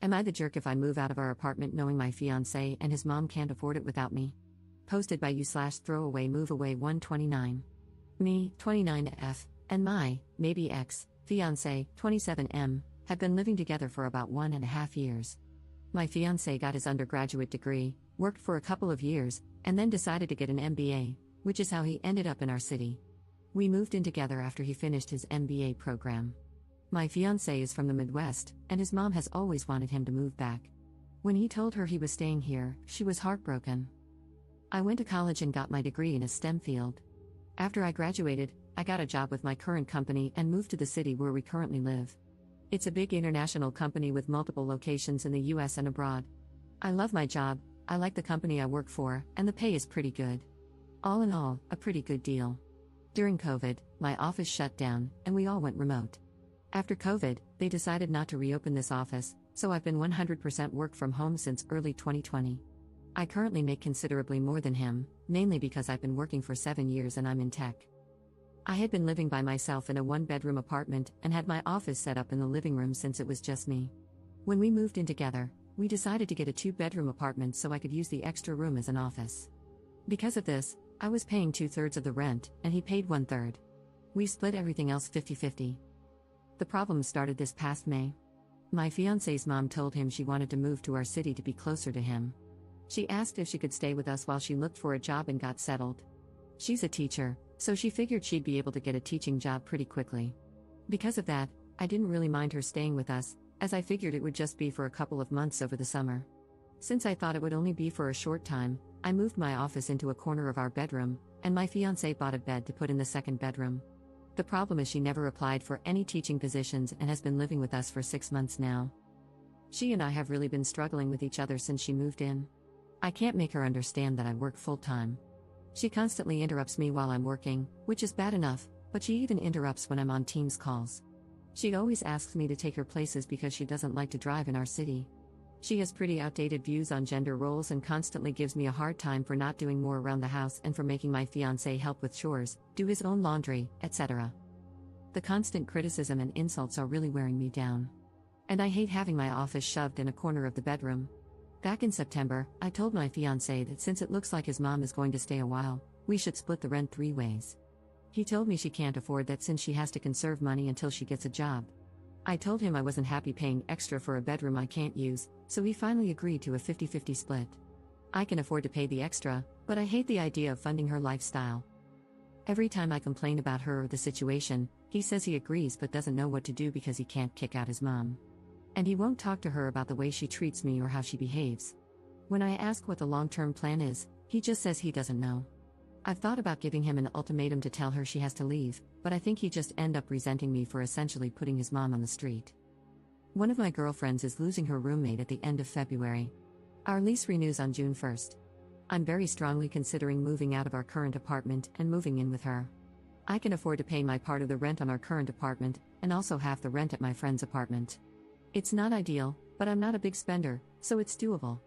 Am I the jerk if I move out of our apartment knowing my fiancé and his mom can't afford it without me? Posted by you/throwaway move away 129. Me, 29F, and my, maybe ex, fiancé, 27M, have been living together for about 1.5 years. My fiancé got his undergraduate degree, worked for a couple of years, and then decided to get an MBA, which is how he ended up in our city. We moved in together after he finished his MBA program. My fiancé is from the Midwest, and his mom has always wanted him to move back. When he told her he was staying here, she was heartbroken. I went to college and got my degree in a STEM field. After I graduated, I got a job with my current company and moved to the city where we currently live. It's a big international company with multiple locations in the US and abroad. I love my job, I like the company I work for, and the pay is pretty good. All in all, a pretty good deal. During COVID, my office shut down, and we all went remote. After COVID, they decided not to reopen this office, so I've been 100% work from home since early 2020. I currently make considerably more than him, mainly because I've been working for 7 years and I'm in tech. I had been living by myself in a 1-bedroom apartment and had my office set up in the living room since it was just me. When we moved in together, we decided to get a 2-bedroom apartment so I could use the extra room as an office. Because of this, I was paying 2/3 of the rent, and he paid 1/3. We split everything else 50-50. The problem started this past May. My fiancé's mom told him she wanted to move to our city to be closer to him. She asked if she could stay with us while she looked for a job and got settled. She's a teacher, so she figured she'd be able to get a teaching job pretty quickly. Because of that, I didn't really mind her staying with us, as I figured it would just be for a couple of months over the summer. Since I thought it would only be for a short time, I moved my office into a corner of our bedroom, and my fiancé bought a bed to put in the second bedroom. The problem is she never applied for any teaching positions and has been living with us for 6 months now. She and I have really been struggling with each other since she moved in. I can't make her understand that I work full-time. She constantly interrupts me while I'm working, which is bad enough, but she even interrupts when I'm on Teams calls. She always asks me to take her places because she doesn't like to drive in our city. She has pretty outdated views on gender roles and constantly gives me a hard time for not doing more around the house and for making my fiancé help with chores, do his own laundry, etc. The constant criticism and insults are really wearing me down. And I hate having my office shoved in a corner of the bedroom. Back in September, I told my fiancé that since it looks like his mom is going to stay a while, we should split the rent 3 ways. He told me she can't afford that since she has to conserve money until she gets a job. I told him I wasn't happy paying extra for a bedroom I can't use, so he finally agreed to a 50-50 split. I can afford to pay the extra, but I hate the idea of funding her lifestyle. Every time I complain about her or the situation, he says he agrees but doesn't know what to do because he can't kick out his mom. And he won't talk to her about the way she treats me or how she behaves. When I ask what the long-term plan is, he just says he doesn't know. I've thought about giving him an ultimatum to tell her she has to leave, but I think he'd just end up resenting me for essentially putting his mom on the street. One of my girlfriends is losing her roommate at the end of February. Our lease renews on June 1st. I'm very strongly considering moving out of our current apartment and moving in with her. I can afford to pay my part of the rent on our current apartment, and also half the rent at my friend's apartment. It's not ideal, but I'm not a big spender, so it's doable.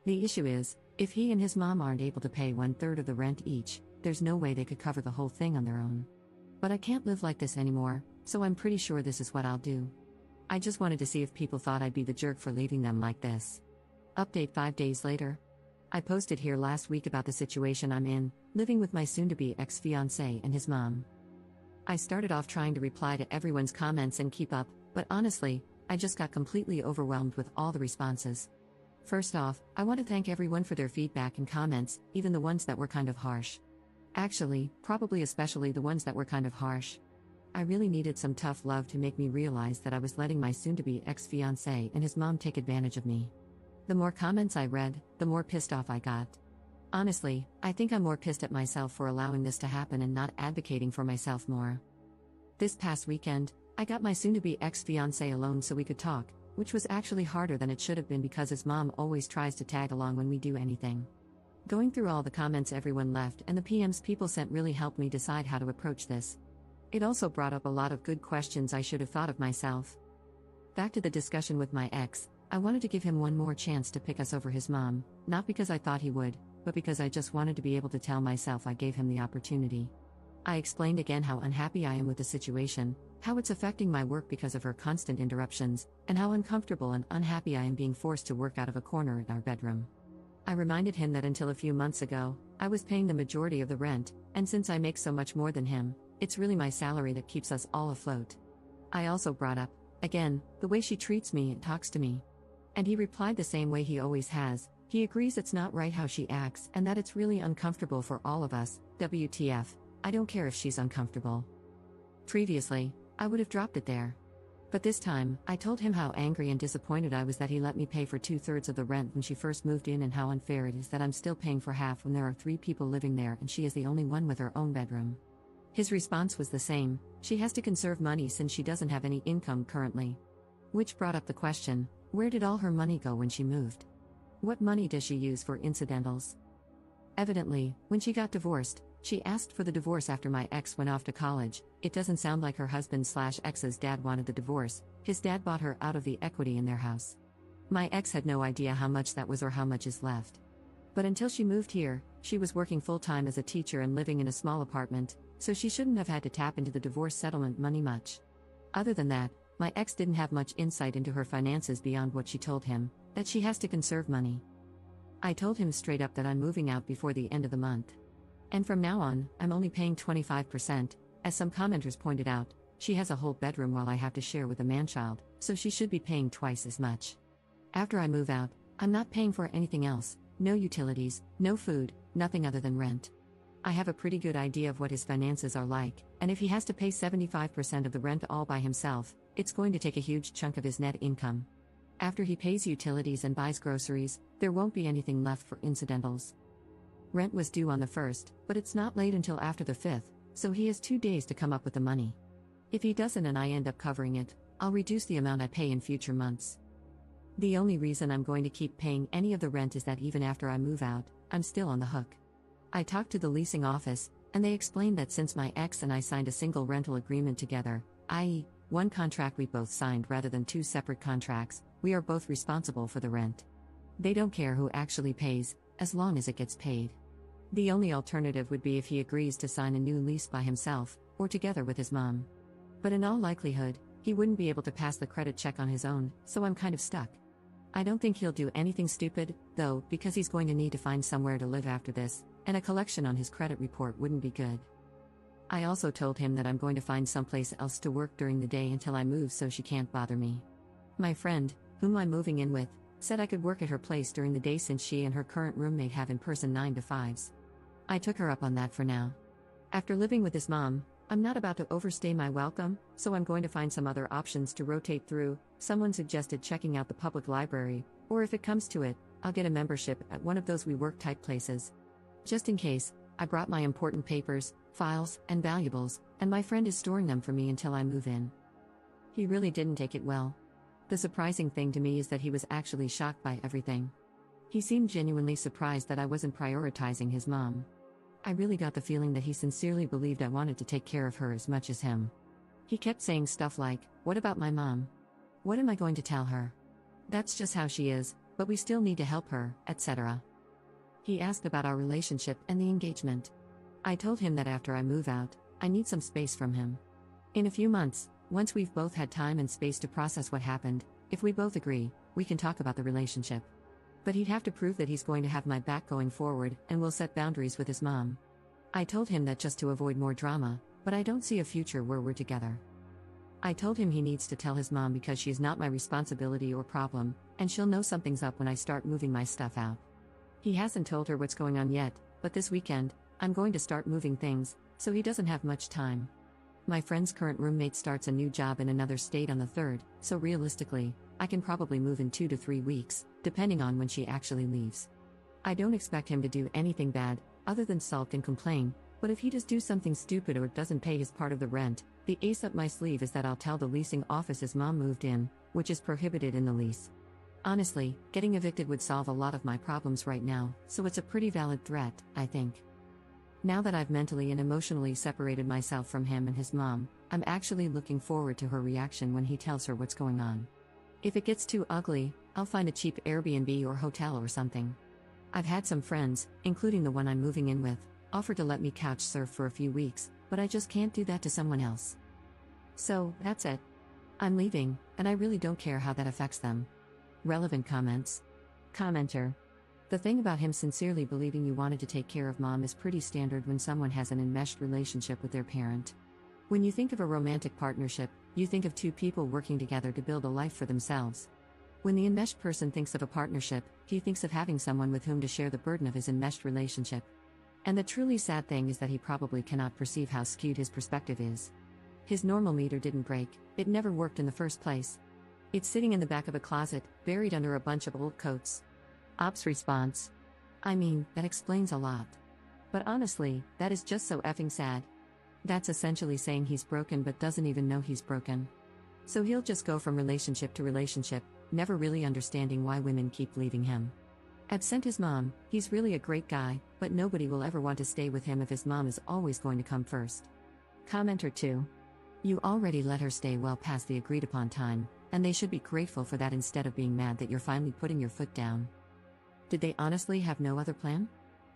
The issue is, if he and his mom aren't able to pay 1/3 of the rent each, there's no way they could cover the whole thing on their own. But I can't live like this anymore, so I'm pretty sure this is what I'll do. I just wanted to see if people thought I'd be the jerk for leaving them like this. Update 5 days later. I posted here last week about the situation I'm in, living with my soon-to-be ex-fiancé and his mom. I started off trying to reply to everyone's comments and keep up, but honestly, I just got completely overwhelmed with all the responses. First off, I want to thank everyone for their feedback and comments, even the ones that were kind of harsh. Actually, probably especially the ones that were kind of harsh. I really needed some tough love to make me realize that I was letting my soon-to-be ex-fiancé and his mom take advantage of me. The more comments I read, the more pissed off I got. Honestly, I think I'm more pissed at myself for allowing this to happen and not advocating for myself more. This past weekend, I got my soon-to-be ex-fiancé alone so we could talk, which was actually harder than it should have been because his mom always tries to tag along when we do anything. Going through all the comments everyone left and the PMs people sent really helped me decide how to approach this. It also brought up a lot of good questions I should have thought of myself. Back to the discussion with my ex, I wanted to give him one more chance to pick us over his mom, not because I thought he would, but because I just wanted to be able to tell myself I gave him the opportunity. I explained again how unhappy I am with the situation, how it's affecting my work because of her constant interruptions, and how uncomfortable and unhappy I am being forced to work out of a corner in our bedroom. I reminded him that until a few months ago, I was paying the majority of the rent, and since I make so much more than him, it's really my salary that keeps us all afloat. I also brought up, again, the way she treats me and talks to me. And he replied the same way he always has. He agrees it's not right how she acts and that it's really uncomfortable for all of us. WTF, I don't care if she's uncomfortable. Previously, I would have dropped it there. But this time, I told him how angry and disappointed I was that he let me pay for 2/3 of the rent when she first moved in and how unfair it is that I'm still paying for half when there are 3 people living there and she is the only one with her own bedroom. His response was the same: she has to conserve money since she doesn't have any income currently. Which brought up the question, where did all her money go when she moved? What money does she use for incidentals? Evidently, when she got divorced, she asked for the divorce after my ex went off to college. It doesn't sound like her husband/ex's dad wanted the divorce. His dad bought her out of the equity in their house. My ex had no idea how much that was or how much is left. But until she moved here, she was working full-time as a teacher and living in a small apartment, so she shouldn't have had to tap into the divorce settlement money much. Other than that, my ex didn't have much insight into her finances beyond what she told him, that she has to conserve money. I told him straight up that I'm moving out before the end of the month. And from now on, I'm only paying 25%, as some commenters pointed out. She has a whole bedroom while I have to share with a man-child, so she should be paying twice as much. After I move out, I'm not paying for anything else, no utilities, no food, nothing other than rent. I have a pretty good idea of what his finances are like, and if he has to pay 75% of the rent all by himself, it's going to take a huge chunk of his net income. After he pays utilities and buys groceries, there won't be anything left for incidentals. Rent was due on the 1st, but it's not late until after the 5th, so he has 2 days to come up with the money. If he doesn't and I end up covering it, I'll reduce the amount I pay in future months. The only reason I'm going to keep paying any of the rent is that even after I move out, I'm still on the hook. I talked to the leasing office, and they explained that since my ex and I signed a single rental agreement together, i.e., one contract we both signed rather than 2 separate contracts, we are both responsible for the rent. They don't care who actually pays, as long as it gets paid. The only alternative would be if he agrees to sign a new lease by himself, or together with his mom. But in all likelihood, he wouldn't be able to pass the credit check on his own, so I'm kind of stuck. I don't think he'll do anything stupid, though, because he's going to need to find somewhere to live after this, and a collection on his credit report wouldn't be good. I also told him that I'm going to find someplace else to work during the day until I move so she can't bother me. My friend, whom I'm moving in with, said I could work at her place during the day since she and her current roommate have in-person 9 to 5s. I took her up on that for now. After living with his mom, I'm not about to overstay my welcome, so I'm going to find some other options to rotate through. Someone suggested checking out the public library, or if it comes to it, I'll get a membership at one of those WeWork type places. Just in case, I brought my important papers, files, and valuables, and my friend is storing them for me until I move in. He really didn't take it well. The surprising thing to me is that he was actually shocked by everything. He seemed genuinely surprised that I wasn't prioritizing his mom. I really got the feeling that he sincerely believed I wanted to take care of her as much as him. He kept saying stuff like, "What about my mom? What am I going to tell her? That's just how she is, but we still need to help her," etc. He asked about our relationship and the engagement. I told him that after I move out, I need some space from him. In a few months, once we've both had time and space to process what happened, if we both agree, we can talk about the relationship. But he'd have to prove that he's going to have my back going forward and will set boundaries with his mom. I told him that just to avoid more drama, but I don't see a future where we're together. I told him he needs to tell his mom because she's not my responsibility or problem, and she'll know something's up when I start moving my stuff out. He hasn't told her what's going on yet, but this weekend, I'm going to start moving things, so he doesn't have much time. My friend's current roommate starts a new job in another state on the 3rd, so realistically, I can probably move in 2 to 3 weeks, depending on when she actually leaves. I don't expect him to do anything bad, other than sulk and complain, but if he does do something stupid or doesn't pay his part of the rent, the ace up my sleeve is that I'll tell the leasing office his mom moved in, which is prohibited in the lease. Honestly, getting evicted would solve a lot of my problems right now, so it's a pretty valid threat, I think. Now that I've mentally and emotionally separated myself from him and his mom, I'm actually looking forward to her reaction when he tells her what's going on. If it gets too ugly, I'll find a cheap Airbnb or hotel or something. I've had some friends, including the one I'm moving in with, offer to let me couch surf for a few weeks, but I just can't do that to someone else. So, that's it. I'm leaving, and I really don't care how that affects them. Relevant comments. Commenter. The thing about him sincerely believing you wanted to take care of mom is pretty standard when someone has an enmeshed relationship with their parent. When you think of a romantic partnership, you think of two people working together to build a life for themselves. When the enmeshed person thinks of a partnership, he thinks of having someone with whom to share the burden of his enmeshed relationship. And the truly sad thing is that he probably cannot perceive how skewed his perspective is. His normal meter didn't break, it never worked in the first place. It's sitting in the back of a closet, buried under a bunch of old coats. Ops response. I mean, that explains a lot. But honestly, that is just so effing sad. That's essentially saying he's broken but doesn't even know he's broken. So he'll just go from relationship to relationship, never really understanding why women keep leaving him. Absent his mom, he's really a great guy, but nobody will ever want to stay with him if his mom is always going to come first. Commenter 2. You already let her stay well past the agreed upon time, and they should be grateful for that instead of being mad that you're finally putting your foot down. Did they honestly have no other plan?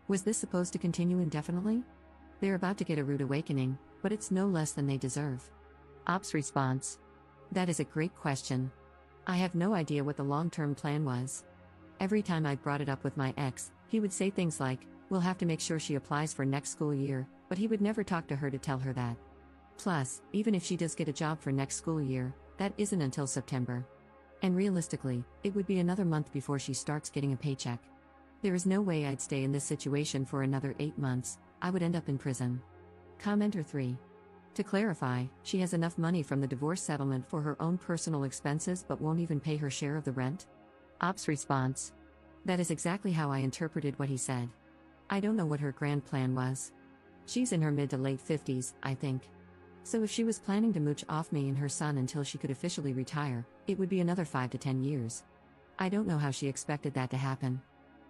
Was this supposed to continue indefinitely? They're about to get a rude awakening, but it's no less than they deserve. Ops response. That is a great question. I have no idea what the long-term plan was. Every time I brought it up with my ex, he would say things like, we'll have to make sure she applies for next school year, but he would never talk to her to tell her that. Plus, even if she does get a job for next school year, that isn't until September. And realistically, it would be another month before she starts getting a paycheck. There is no way I'd stay in this situation for another 8 months, I would end up in prison. Commenter 3. To clarify, she has enough money from the divorce settlement for her own personal expenses but won't even pay her share of the rent? Ops response. That is exactly how I interpreted what he said. I don't know what her grand plan was. She's in her mid to late 50s, I think. So if she was planning to mooch off me and her son until she could officially retire, it would be another 5 to 10 years. I don't know how she expected that to happen.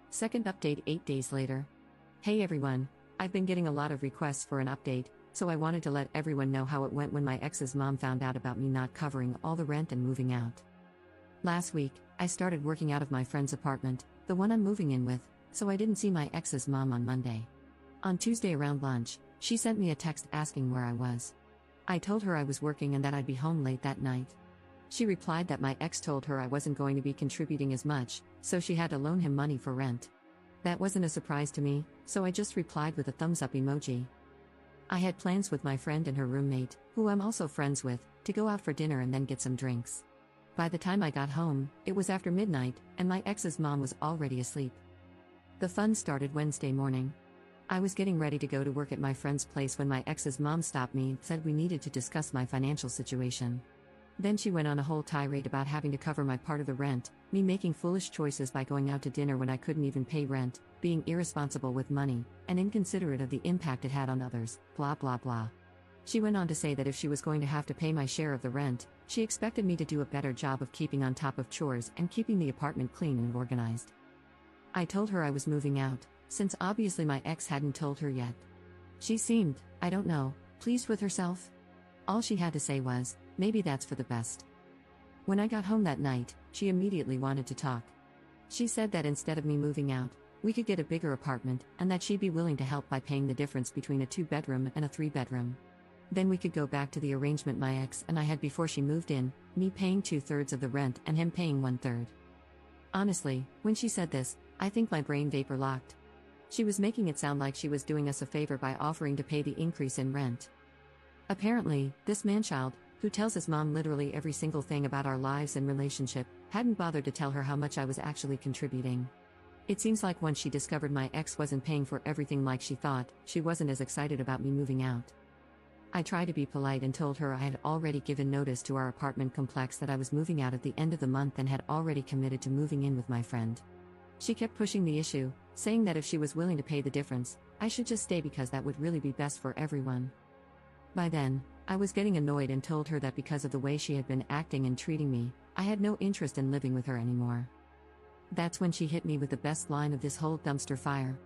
Second update 8 days later. Hey everyone, I've been getting a lot of requests for an update, so I wanted to let everyone know how it went when my ex's mom found out about me not covering all the rent and moving out. Last week, I started working out of my friend's apartment, the one I'm moving in with, so I didn't see my ex's mom on Monday. On Tuesday around lunch, she sent me a text asking where I was. I told her I was working and that I'd be home late that night. She replied that my ex told her I wasn't going to be contributing as much, so she had to loan him money for rent. That wasn't a surprise to me, so I just replied with a thumbs up emoji. I had plans with my friend and her roommate, who I'm also friends with, to go out for dinner and then get some drinks. By the time I got home, it was after midnight, and my ex's mom was already asleep. The fun started Wednesday morning. I was getting ready to go to work at my friend's place when my ex's mom stopped me and said we needed to discuss my financial situation. Then she went on a whole tirade about having to cover my part of the rent, me making foolish choices by going out to dinner when I couldn't even pay rent, being irresponsible with money, and inconsiderate of the impact it had on others, blah blah blah. She went on to say that if she was going to have to pay my share of the rent, she expected me to do a better job of keeping on top of chores and keeping the apartment clean and organized. I told her I was moving out, since obviously my ex hadn't told her yet. She seemed, I don't know, pleased with herself. All she had to say was, maybe that's for the best. When I got home that night, she immediately wanted to talk. She said that instead of me moving out, we could get a bigger apartment, and that she'd be willing to help by paying the difference between a 2-bedroom and a 3-bedroom. Then we could go back to the arrangement my ex and I had before she moved in, me paying 2/3 of the rent and him paying 1/3. Honestly, when she said this, I think my brain vapor locked. She was making it sound like she was doing us a favor by offering to pay the increase in rent. Apparently, this manchild, who tells his mom literally every single thing about our lives and relationship, hadn't bothered to tell her how much I was actually contributing. It seems like once she discovered my ex wasn't paying for everything like she thought, she wasn't as excited about me moving out. I tried to be polite and told her I had already given notice to our apartment complex that I was moving out at the end of the month and had already committed to moving in with my friend. She kept pushing the issue, saying that if she was willing to pay the difference, I should just stay because that would really be best for everyone. By then, I was getting annoyed and told her that because of the way she had been acting and treating me, I had no interest in living with her anymore. That's when she hit me with the best line of this whole dumpster fire.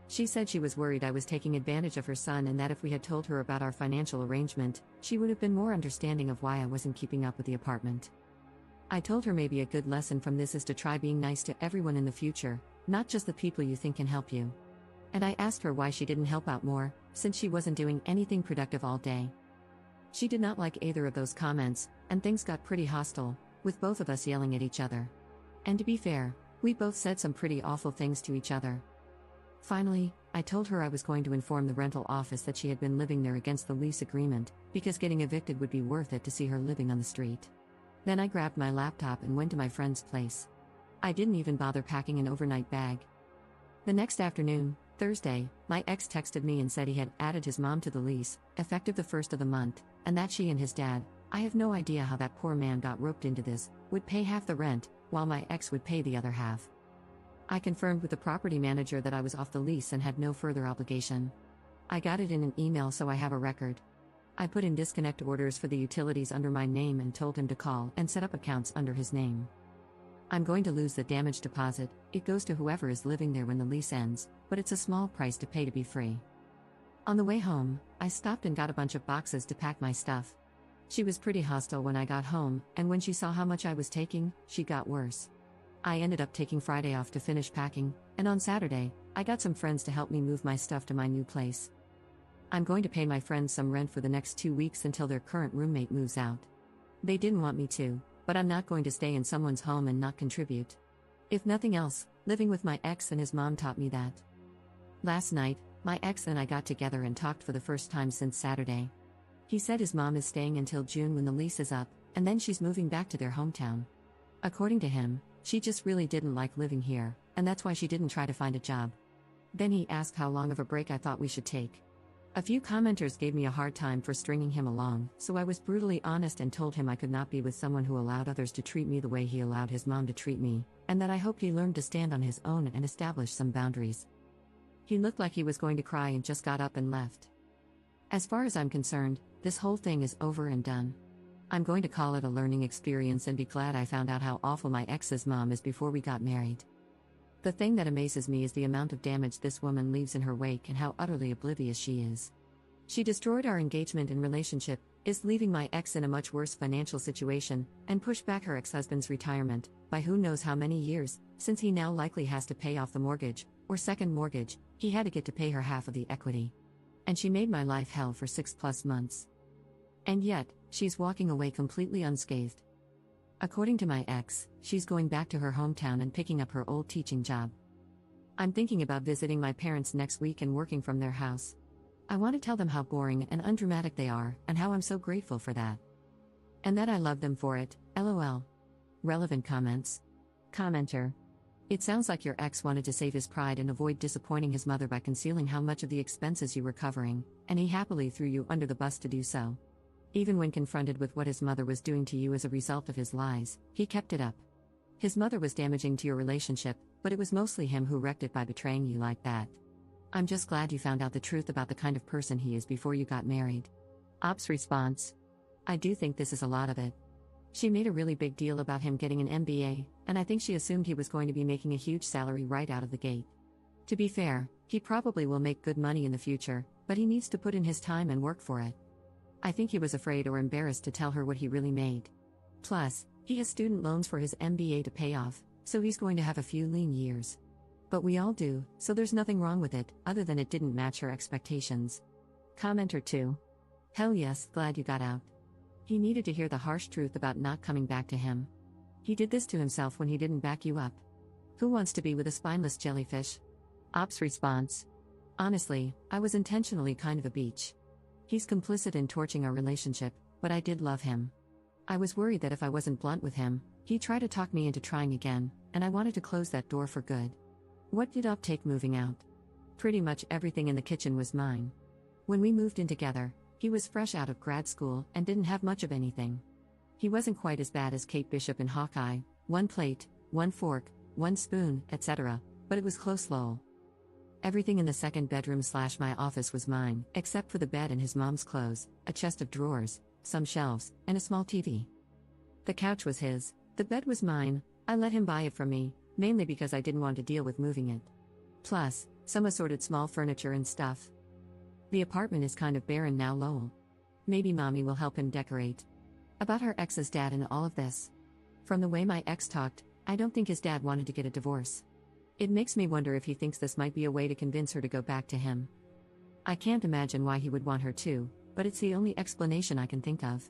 She said she was worried I was taking advantage of her son and that if we had told her about our financial arrangement, she would have been more understanding of why I wasn't keeping up with the apartment. I told her maybe a good lesson from this is to try being nice to everyone in the future, not just the people you think can help you. And I asked her why she didn't help out more, since she wasn't doing anything productive all day. She did not like either of those comments, and things got pretty hostile, with both of us yelling at each other. And to be fair, we both said some pretty awful things to each other. Finally, I told her I was going to inform the rental office that she had been living there against the lease agreement, because getting evicted would be worth it to see her living on the street. Then I grabbed my laptop and went to my friend's place. I didn't even bother packing an overnight bag. The next afternoon, Thursday, my ex texted me and said he had added his mom to the lease, effective the first of the month, and that she and his dad, I have no idea how that poor man got roped into this, would pay half the rent, while my ex would pay the other half. I confirmed with the property manager that I was off the lease and had no further obligation. I got it in an email, so I have a record. I put in disconnect orders for the utilities under my name and told him to call and set up accounts under his name. I'm going to lose the damage deposit. It goes to whoever is living there when the lease ends, but it's a small price to pay to be free. On the way home, I stopped and got a bunch of boxes to pack my stuff. She was pretty hostile when I got home, and when she saw how much I was taking, she got worse. I ended up taking Friday off to finish packing, and on Saturday, I got some friends to help me move my stuff to my new place. I'm going to pay my friends some rent for the next 2 weeks until their current roommate moves out. They didn't want me to, but I'm not going to stay in someone's home and not contribute. If nothing else, living with my ex and his mom taught me that. Last night, my ex and I got together and talked for the first time since Saturday. He said his mom is staying until June when the lease is up, and then she's moving back to their hometown. According to him, she just really didn't like living here, and that's why she didn't try to find a job. Then he asked how long of a break I thought we should take. A few commenters gave me a hard time for stringing him along, so I was brutally honest and told him I could not be with someone who allowed others to treat me the way he allowed his mom to treat me, and that I hoped he learned to stand on his own and establish some boundaries. He looked like he was going to cry and just got up and left. As far as I'm concerned, this whole thing is over and done. I'm going to call it a learning experience and be glad I found out how awful my ex's mom is before we got married. The thing that amazes me is the amount of damage this woman leaves in her wake and how utterly oblivious she is. She destroyed our engagement and relationship, is leaving my ex in a much worse financial situation, and pushed back her ex-husband's retirement, by who knows how many years, since he now likely has to pay off the mortgage, or second mortgage, he had to get to pay her half of the equity. And she made my life hell for 6+ months. And yet, she's walking away completely unscathed. According to my ex, she's going back to her hometown and picking up her old teaching job. I'm thinking about visiting my parents next week and working from their house. I want to tell them how boring and undramatic they are, and how I'm so grateful for that. And that I love them for it, lol. Relevant comments. Commenter. It sounds like your ex wanted to save his pride and avoid disappointing his mother by concealing how much of the expenses you were covering, and he happily threw you under the bus to do so. Even when confronted with what his mother was doing to you as a result of his lies, he kept it up. His mother was damaging to your relationship, but it was mostly him who wrecked it by betraying you like that. I'm just glad you found out the truth about the kind of person he is before you got married. Ops response. I do think this is a lot of it. She made a really big deal about him getting an MBA, and I think she assumed he was going to be making a huge salary right out of the gate. To be fair, he probably will make good money in the future, but he needs to put in his time and work for it. I think he was afraid or embarrassed to tell her what he really made. Plus, he has student loans for his MBA to pay off, so he's going to have a few lean years. But we all do, so there's nothing wrong with it, other than it didn't match her expectations. Commenter 2. Hell yes, glad you got out. He needed to hear the harsh truth about not coming back to him. He did this to himself when he didn't back you up. Who wants to be with a spineless jellyfish? Ops response. Honestly, I was intentionally kind of a beach. He's complicit in torching our relationship, but I did love him. I was worried that if I wasn't blunt with him, he'd try to talk me into trying again, and I wanted to close that door for good. What did Up take moving out? Pretty much everything in the kitchen was mine. When we moved in together, he was fresh out of grad school and didn't have much of anything. He wasn't quite as bad as Kate Bishop in Hawkeye, 1 plate, 1 fork, 1 spoon, etc., but it was close lol. Everything in the second bedroom/my office was mine, except for the bed and his mom's clothes, a chest of drawers, some shelves, and a small TV. The couch was his, the bed was mine. I let him buy it from me, mainly because I didn't want to deal with moving it. Plus, some assorted small furniture and stuff. The apartment is kind of barren now lol. Maybe mommy will help him decorate. About her ex's dad and all of this. From the way my ex talked, I don't think his dad wanted to get a divorce. It makes me wonder if he thinks this might be a way to convince her to go back to him. I can't imagine why he would want her to, but it's the only explanation I can think of.